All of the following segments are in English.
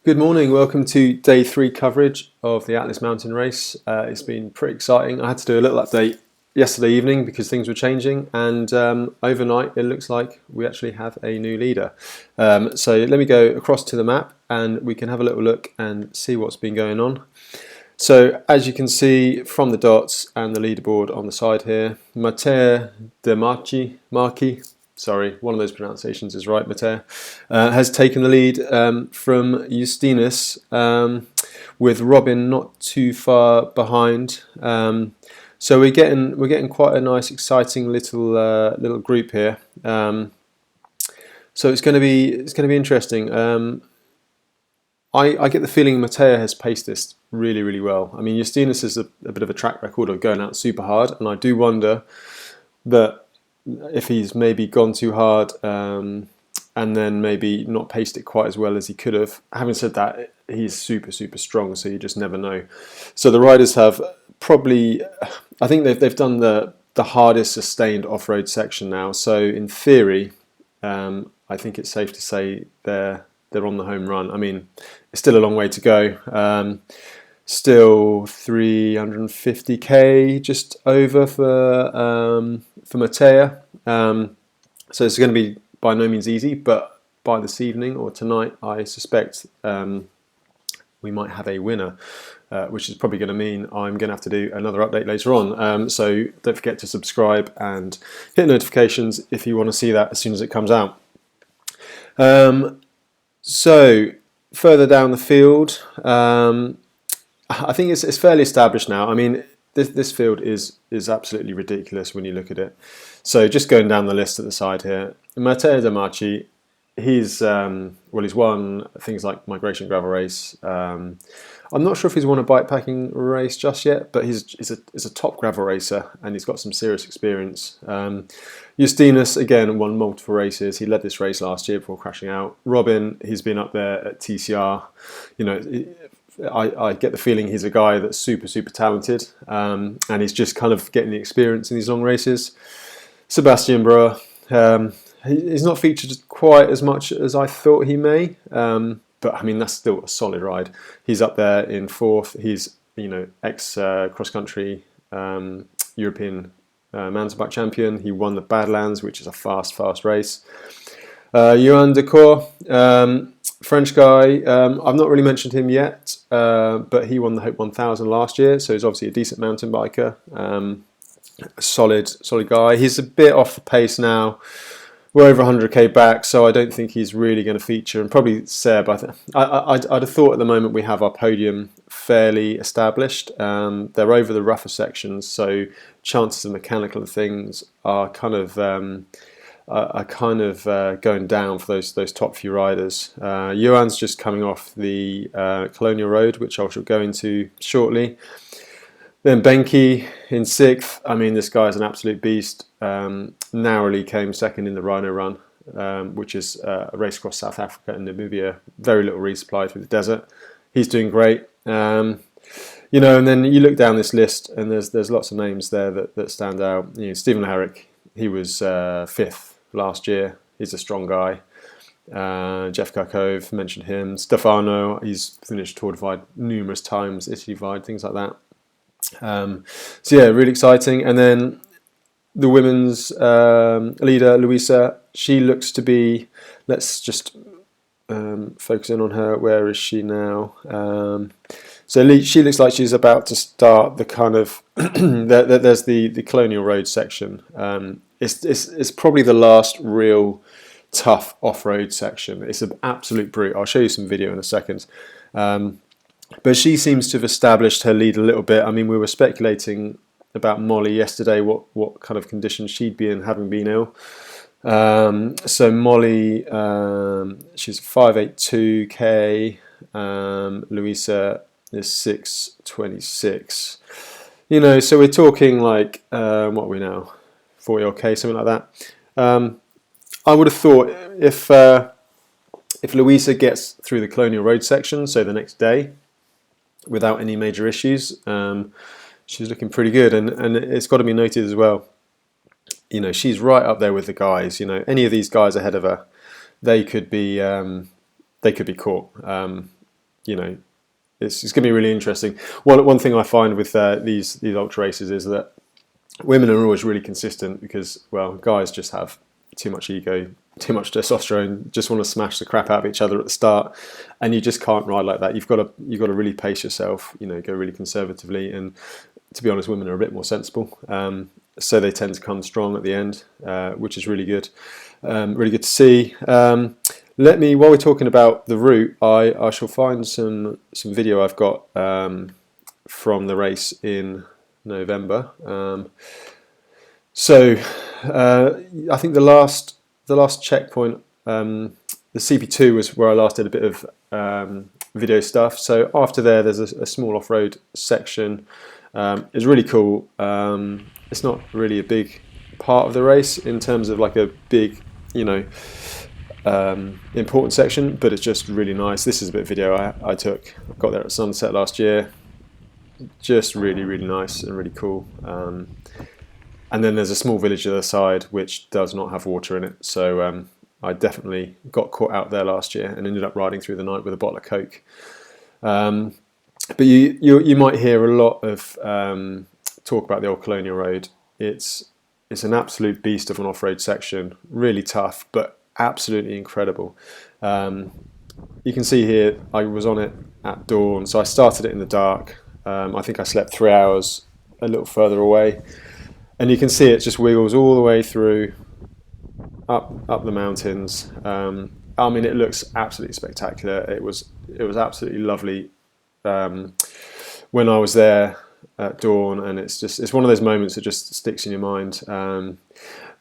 Good morning, welcome to day 3 coverage of the Atlas Mountain Race. It's been pretty exciting. I had to do a little update yesterday evening because things were changing, and overnight it looks like we actually have a new leader. So let me go across to the map and we can have a little look and see what's been going on. So as you can see from the dots and the leaderboard on the side here, Mater de Marchi, sorry, one of those pronunciations is right, Mater, has taken the lead from Justinus, with Robin not too far behind. So we're getting quite a nice, exciting little group here. So it's going to be interesting. I get the feeling Mater has paced this really well. I mean, Justinus is a bit of a track record of going out super hard, and I do wonder that if he's maybe gone too hard and then maybe not paced it quite as well as he could have. Having said that, he's super strong, so you just never know. So the riders have probably, I think they've done the hardest sustained off-road section now. So in theory, I think it's safe to say they're on the home run. I mean, it's still a long way to go. Still 350k just over for Matea. So it's going to be by no means easy, but by this evening or tonight, I suspect we might have a winner, which is probably going to mean I'm going to have to do another update later on. So don't forget to subscribe and hit notifications if you want to see that as soon as it comes out. So further down the field, I think it's fairly established now. I mean, this field is absolutely ridiculous when you look at it. So just going down the list at the side here, Matteo De Marchi, he's won things like Migration Gravel Race. I'm not sure if he's won a bikepacking race just yet, but he's a top gravel racer and he's got some serious experience. Justinus, again, won multiple races. He led this race last year before crashing out. Robin, he's been up there at TCR. You know, I get the feeling he's a guy that's super talented, and he's just kind of getting the experience in these long races. Sebastian Brewer, he's not featured quite as much as I thought he may, but I mean that's still a solid ride. He's up there in 4th. He's ex cross country European mountain bike champion. He won the Badlands, which is a fast race. Johan Decor, French guy. I've not really mentioned him yet, but he won the Hope 1000 last year, so he's obviously a decent mountain biker. Solid guy. He's a bit off the pace now. We're over 100k back, so I don't think he's really going to feature. And probably Seb. I'd have thought at the moment we have our podium fairly established. They're over the rougher sections, so chances of mechanical things are kind of going down for those top few riders. Johan's just coming off the Colonial Road, which I shall go into shortly. Then Benke in 6th. I mean, this guy's an absolute beast. Narrowly came 2nd in the Rhino Run, which is a race across South Africa and Namibia. Very little resupply through the desert. He's doing great. And then you look down this list, and there's lots of names there that stand out. Stephen Herrick, he was 5th last year. He's a strong guy. Jeff Karkove, mentioned him. Stefano, he's finished Tour Divide numerous times, Italy Divide, things like that. So yeah, really exciting. And then the women's leader, Luisa, she looks to be, let's just focus in on her. Where is she now? So she looks like she's about to start the kind of, there's the Colonial Road section. It's probably the last real tough off-road section. It's an absolute brute. I'll show you some video in a second. But she seems to have established her lead a little bit. I mean, we were speculating about Molly yesterday, what kind of condition she'd be in, having been ill. So Molly, she's 582k. Louisa is 626. So we're talking like what are we now, 40 odd k, something like that. I would have thought if Louisa gets through the Colonial Road section, so the next day, without any major issues, she's looking pretty good. And it's got to be noted as well, she's right up there with the guys. Any of these guys ahead of her, they could be caught. you know, it's going to be really interesting. One thing I find with these ultra races is that women are always really consistent because, well, guys just have too much ego, too much testosterone, just want to smash the crap out of each other at the start, and you just can't ride like that. You've got to really pace yourself, you know, go really conservatively. And to be honest, women are a bit more sensible, so they tend to come strong at the end, which is really good. Really good to see. While we're talking about the route, I shall find some video I've got from the race in November. I think the last checkpoint, the CP2 was where I last did a bit of video stuff. So after there's a small off-road section. It's really cool. It's not really a big part of the race in terms of like a big, you know, important section, but it's just really nice. This is a bit of video I took. I got there at sunset last year. Just really nice and really cool. And then there's a small village to the side which does not have water in it, so I definitely got caught out there last year and ended up riding through the night with a bottle of Coke. But you might hear a lot of talk about the old Colonial Road. It's an absolute beast of an off-road section, really tough, but absolutely incredible. You can see here I was on it at dawn, so I started it in the dark. I think I slept 3 hours a little further away, and you can see it just wiggles all the way through up the mountains. I mean, it looks absolutely spectacular. It was absolutely lovely when I was there at dawn, and it's one of those moments that just sticks in your mind.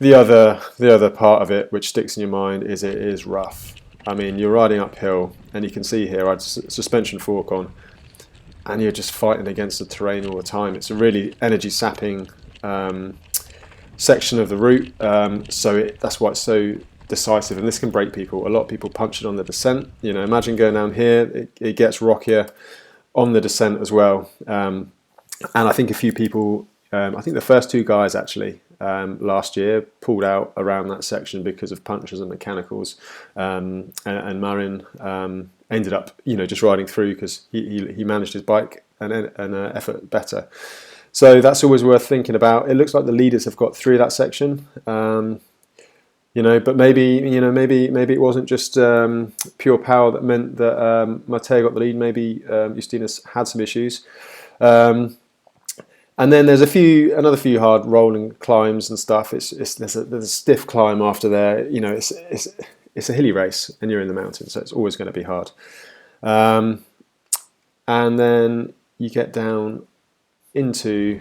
The other part of it which sticks in your mind is it is rough. I mean, you're riding uphill, and you can see here I had suspension fork on, and you're just fighting against the terrain all the time. It's a really energy sapping section of the route, that's why it's so decisive, and this can break people. A lot of people punch it on the descent. You know, imagine going down here, it gets rockier on the descent as well. And I think a few people, I think the first two guys actually last year pulled out around that section because of punctures and mechanicals, and Marin ended up, you know, just riding through because he managed his bike and effort better. So that's always worth thinking about. It looks like the leaders have got through that section, you know, but maybe it wasn't just pure power that meant that Matteo got the lead. Maybe Justinas had some issues. And then there's another few hard rolling climbs and stuff. There's a stiff climb after there. You know, it's a hilly race, and you're in the mountains, so it's always going to be hard. And then you get down into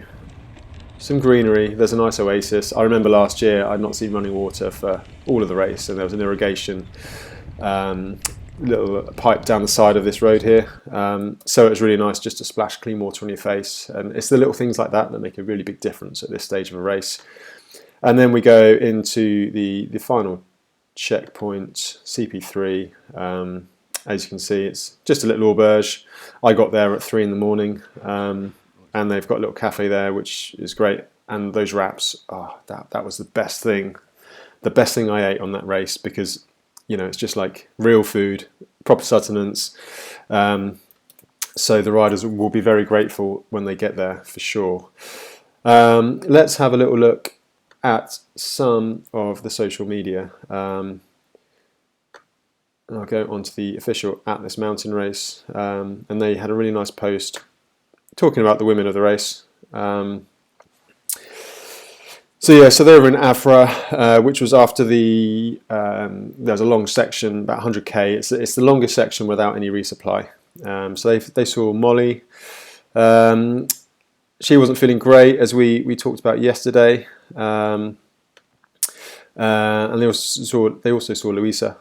some greenery. There's a nice oasis. I remember last year I'd not seen running water for all of the race, and there was an irrigation little pipe down the side of this road here, so it was really nice just to splash clean water on your face. And it's the little things like that make a really big difference at this stage of a race. And then we go into the final checkpoint, CP3. As you can see, it's just a little auberge. I got there at 3 in the morning, and they've got a little cafe there, which is great. And those wraps, that was the best thing I ate on that race, because, you know, it's just like real food, proper sustenance. So the riders will be very grateful when they get there, for sure. Let's have a little look at some of the social media. I'll go onto the official @this mountain race, and they had a really nice post talking about the women of the race. So they were in Afra, which was after there's a long section, about 100k. It's the longest section without any resupply. So they saw Molly. She wasn't feeling great, as we talked about yesterday. And they also saw Louisa.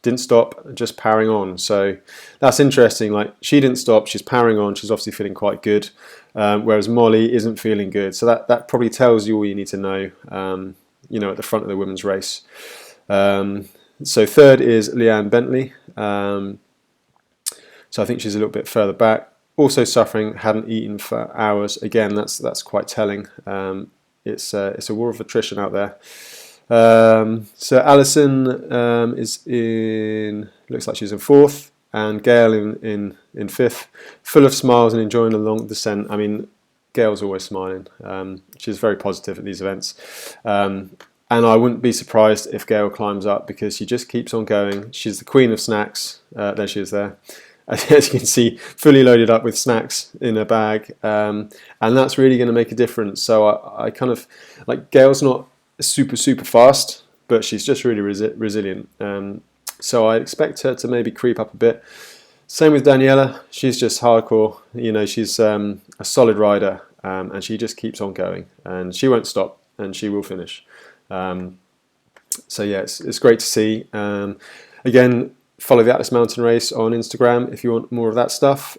Didn't stop, just powering on. So that's interesting. Like, she didn't stop, she's powering on, she's obviously feeling quite good, whereas Molly isn't feeling good. So that probably tells you all you need to know, you know, at the front of the women's race. So third is Leanne Bentley. So I think she's a little bit further back. Also suffering, hadn't eaten for hours. Again, that's quite telling. It's a war of attrition out there. So Alison looks like she's in fourth. and Gail in fifth, full of smiles and enjoying a long descent. I mean, Gail's always smiling. She's very positive at these events. And I wouldn't be surprised if Gail climbs up, because she just keeps on going. She's the queen of snacks. There she is there. As you can see, fully loaded up with snacks in her bag. And that's really going to make a difference. So I kind of, like, Gail's not super fast, but she's just really resilient. So I expect her to maybe creep up a bit. Same with Daniela. She's just hardcore. You know, she's a solid rider, and she just keeps on going, and she won't stop, and she will finish. So yeah, it's great to see. Again, follow the Atlas Mountain Race on Instagram if you want more of that stuff.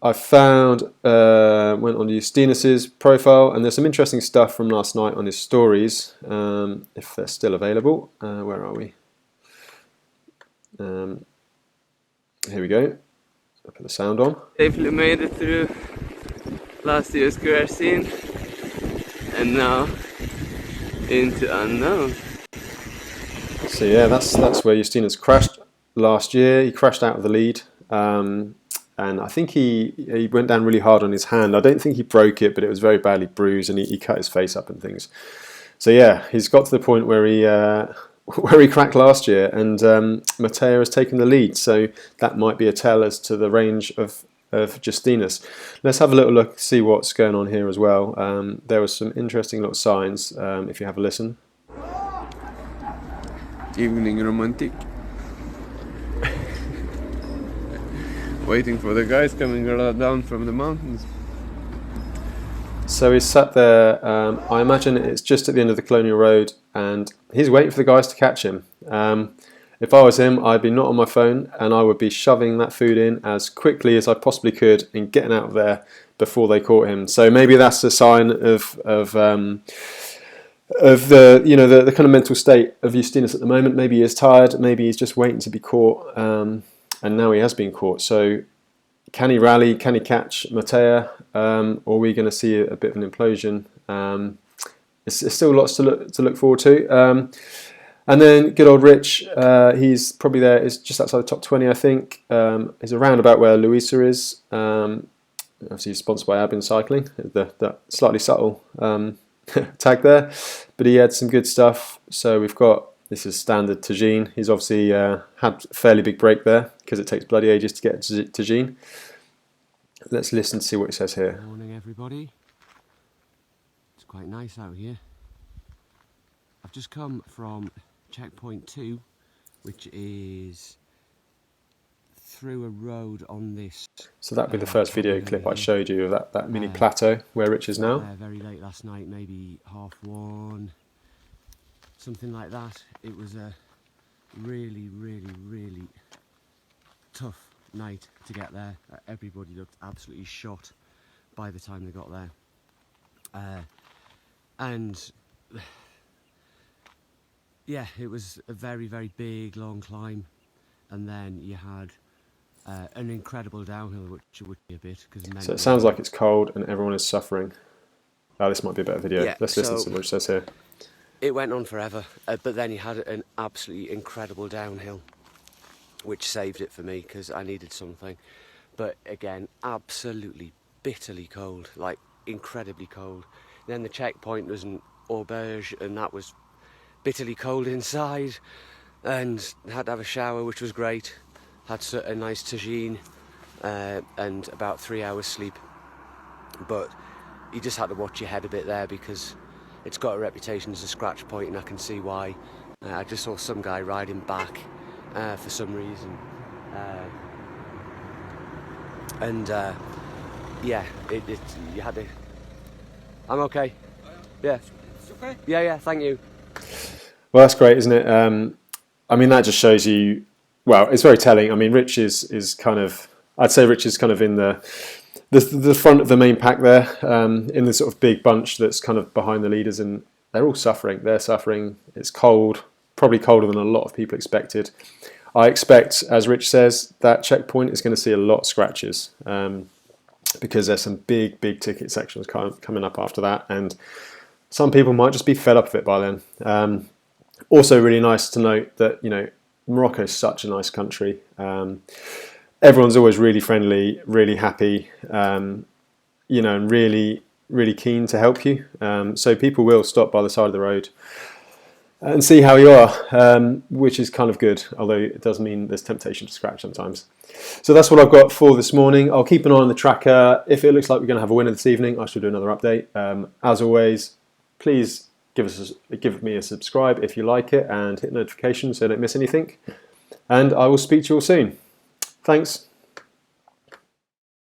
I found, went on Justinus's profile, and there's some interesting stuff from last night on his stories, if they're still available. Where are we? Here we go. I'll put the sound on. Safely made it through last year's square scene, and now into unknown. So yeah, that's where Justinus crashed last year. He crashed out of the lead, and I think he went down really hard on his hand. I don't think he broke it, but it was very badly bruised, and he cut his face up and things. So yeah, he's got to the point where he cracked last year, and Matteo has taken the lead. So that might be a tell as to the range of Justinus. Let's have a little look, see what's going on here as well. There were some interesting little signs, if you have a listen. Evening romantic. Waiting for the guys coming down from the mountains. So he's sat there, I imagine it's just at the end of the Colonial Road, and he's waiting for the guys to catch him. If I was him, I'd be not on my phone, and I would be shoving that food in as quickly as I possibly could and getting out of there before they caught him. So maybe that's a sign of the the kind of mental state of Justinus at the moment. Maybe he is tired, maybe he's just waiting to be caught, and now he has been caught. So can he rally? Can he catch Matteo? Or are we going to see a bit of an implosion? It's still lots to look forward to. And then good old Rich, he's probably there. Is just outside the top 20, I think. He's around about where Louisa is. Obviously, he's sponsored by Abin Cycling. That slightly subtle tag there, but he had some good stuff. So we've got, this is standard Tagine. He's obviously had a fairly big break there because it takes bloody ages to get to Tagine. Let's listen to see what it says here. Good morning, everybody. It's quite nice out here. I've just come from checkpoint 2, which is through a road on this. So that'd be the first video clip I showed you of that mini plateau where Rich is now. Very late last night, maybe 1:30, something like that. It was a really tough night to get there. Everybody looked absolutely shot by the time they got there. And yeah, it was a very big long climb, and then you had an incredible downhill, which would be a bit, because so it sounds like it's cold and everyone is suffering. Oh, this might be a better video. Yeah, let's listen to what it says here. It went on forever, but then you had an absolutely incredible downhill, which saved it for me because I needed something. But again, absolutely bitterly cold, like incredibly cold. Then the checkpoint was an auberge, and that was bitterly cold inside, and had to have a shower, which was great. Had a nice tagine and about 3 hours sleep. But you just had to watch your head a bit there because it's got a reputation as a scratch point, and I can see why. I just saw some guy riding back for some reason. Yeah, you had to... I'm okay. Yeah. It's okay? Yeah, thank you. Well, that's great, isn't it? I mean, that just shows you... Well, it's very telling. I mean, Rich is kind of... I'd say Rich is kind of in the front of the main pack there, in the sort of big bunch that's kind of behind the leaders, and they're all suffering. They're suffering. It's cold, probably colder than a lot of people expected. I expect, as Rich says, that checkpoint is going to see a lot of scratches, because there's some big ticket sections coming up after that, and some people might just be fed up with it by then. Also, really nice to note that, you know, Morocco is such a nice country. Everyone's always really friendly, really happy, you know, and really keen to help you. So people will stop by the side of the road and see how you are, which is kind of good, although it does mean there's temptation to scratch sometimes. So that's what I've got for this morning. I'll keep an eye on the tracker. If it looks like we're going to have a winner this evening, I shall do another update. As always, please give me a subscribe if you like it and hit notifications so you don't miss anything. And I will speak to you all soon. Thanks.